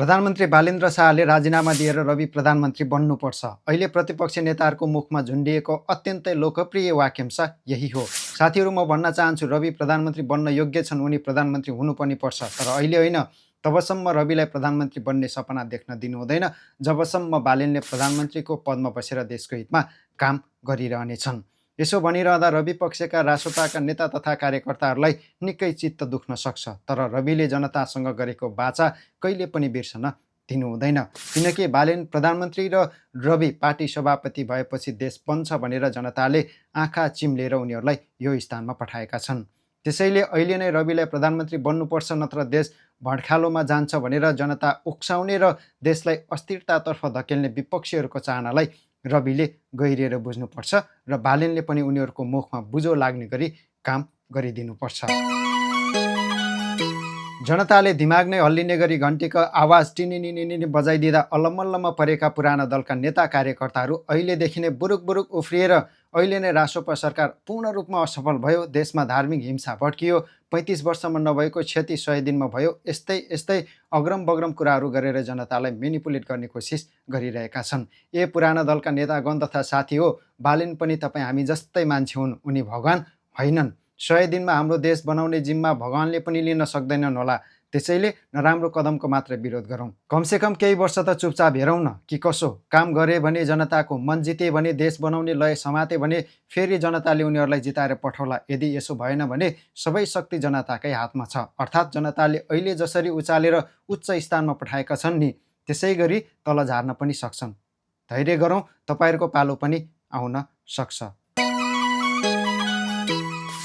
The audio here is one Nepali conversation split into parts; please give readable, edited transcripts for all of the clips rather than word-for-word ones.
प्रधानमन्त्री बालेन्द्र शाहले राजीनामा दिएर रवि प्रधानमन्त्री बन्नुपर्छ। अहिले प्रतिपक्षी नेताहरूको मुखमा झुन्डिएको अत्यन्तै लोकप्रिय वाक्यांश यही हो। साथीहरू, म भन्न चाहन्छु, रवि प्रधानमन्त्री बन्न योग्य छन्, उनी प्रधानमन्त्री हुनु पनि पर्छ। तर अहिले होइन, तबसम्म रविलाई प्रधानमन्त्री बन्ने सपना देख्न दिनु हुँदैन जबसम्म बालेनले प्रधानमन्त्रीको पदमा बसेर देशको हितमा काम गरिरहनेछन्। यसो भनिरहँदा रवि पक्षका रासोपाका नेता तथा कार्यकर्ताहरूलाई निकै चित्त दुख्न सक्छ। तर रविले जनतासँग गरेको वाचा कहिले पनि बिर्सन दिनु हुँदैन, किनकि बालेन प्रधानमन्त्री र रवि पार्टी सभापति भएपछि देश बन्छ भनेर जनताले आँखा चिम्लेर उनीहरूलाई यो स्थानमा पठाएका छन्। त्यसैले अहिले नै रविलाई प्रधानमन्त्री बन्नुपर्छ, नत्र देश भड्खालोमा जान्छ भनेर जनता उक्साउने र देशलाई अस्थिरतातर्फ धकेल्ने विपक्षीहरूको चाहनालाई रविले गहिरिएर बुझ्नुपर्छ र बालेनले पनि उनीहरूको मुखमा बुझो लाग्ने गरी काम गरिदिनुपर्छ। जनताले दिमाग नै हल्लिने गरी घन्टीको आवाज टिनिनिनिनि बजाइदिँदा अलमल्लमा परेका पुराना दलका नेता कार्यकर्ताहरू अहिलेदेखि नै बुरुक बुरुक उफ्रिएर अहिले नै रासोपा सरकार पूर्ण रूपमा असफल भयो, देशमा धार्मिक हिंसा भड्कियो, 35 वर्षमा नभएको क्षति 100 दिनमा भयो, यस्तै अग्रम बग्रम कुराहरू गरेर जनतालाई मेनिपुलेट गर्ने कोसिस गरिरहेका छन्। पुराना दलका नेतागण तथा साथी हो, बालेन पनि तपाईँ हामी जस्तै मान्छे हुन्, उनी भगवान होइनन्। 100 दिनमा हाम्रो देश बनाउने जिम्मा भगवानले पनि लिन सक्दैनन् होला। त्यसैले नराम्रो कदमको मात्र विरोध गरौँ। कमसेकम केही वर्ष त चुपचाप हेरौँ न कि कसो काम गरे भने, जनताको मन जिते भने, देश बनाउने लय समाते भने फेरि जनताले उनीहरूलाई जिताएर पठाउला। यदि यसो भएन भने सबै शक्ति जनताकै हातमा छ। अर्थात् जनताले अहिले जसरी उचालेर उच्च स्थानमा पठाएका छन् नि, त्यसै गरी तल झार्न पनि सक्छन्। धैर्य गरौँ, तपाईँहरूको पालो पनि आउन सक्छ।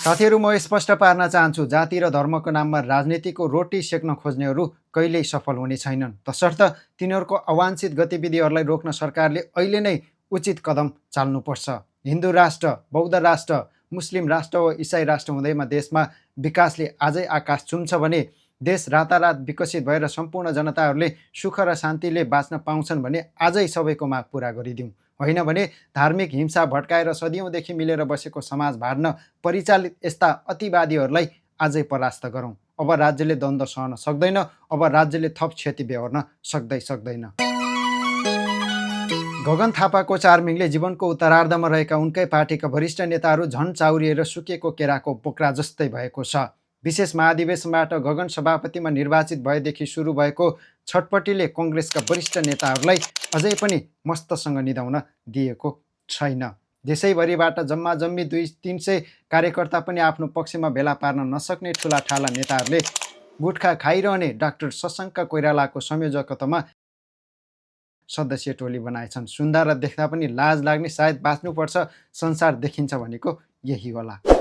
साथीहरू, म स्पष्ट पार्न चाहन्छु, जाति र धर्मको नाममा राजनीतिको रोटी सेक्न खोज्नेहरू कहिल्यै सफल हुने छैनन्। तसर्थ तिनीहरूको अवाञ्छित गतिविधिहरूलाई रोक्न सरकारले अहिले नै उचित कदम चाल्नुपर्छ। हिन्दू राष्ट्र, बौद्ध राष्ट्र, मुस्लिम राष्ट्र वा इसाई राष्ट्र हुँदैमा देशमा विकासले आजै आकाश छुम्छ भने, देश रातारात विकसित भएर सम्पूर्ण जनताहरूले सुख र शान्तिले बाँच्न पाउँछन् भने आजै सबैको माग पुरा गरिदिउँ। होइन भने धार्मिक हिंसा भड्काएर सदियौँदेखि मिलेर बसेको समाज भाड्न परिचालित यस्ता अतिवादीहरूलाई आजै परास्त गरौँ। अब राज्यले द्वन्द्व सहन सक्दैन, अब राज्यले थप क्षति बेहोर्न सक्दैन। गगन थापाको चार्मिङले जीवनको उत्तरार्धमा रहेका उनकै पार्टीका वरिष्ठ नेताहरू झन् चाउरिएर सुकेको केराको बोक्रा जस्तै भएको छ। विशेष महाधिवेशनबाट गगन सभापतिमा निर्वाचित भएदेखि सुरु भएको छटपटीले कङ्ग्रेसका वरिष्ठ नेताहरूलाई अझै पनि मस्तसँग निदाउन दिएको छैन। देशैभरिबाट जम्मा जम्मी 200-300 कार्यकर्ता पनि आफ्नो पक्षमा भेला पार्न नसक्ने ठुलाठाला नेताहरूले गुटखा खाइरहने डाक्टर शशाङ्क कोइरालाको संयोजकत्वमा सदस्य टोली बनाएछन्। सुन्दा र देख्दा पनि लाज लाग्ने, सायद बाँच्नुपर्छ, संसार देखिन्छ भनेको यही होला।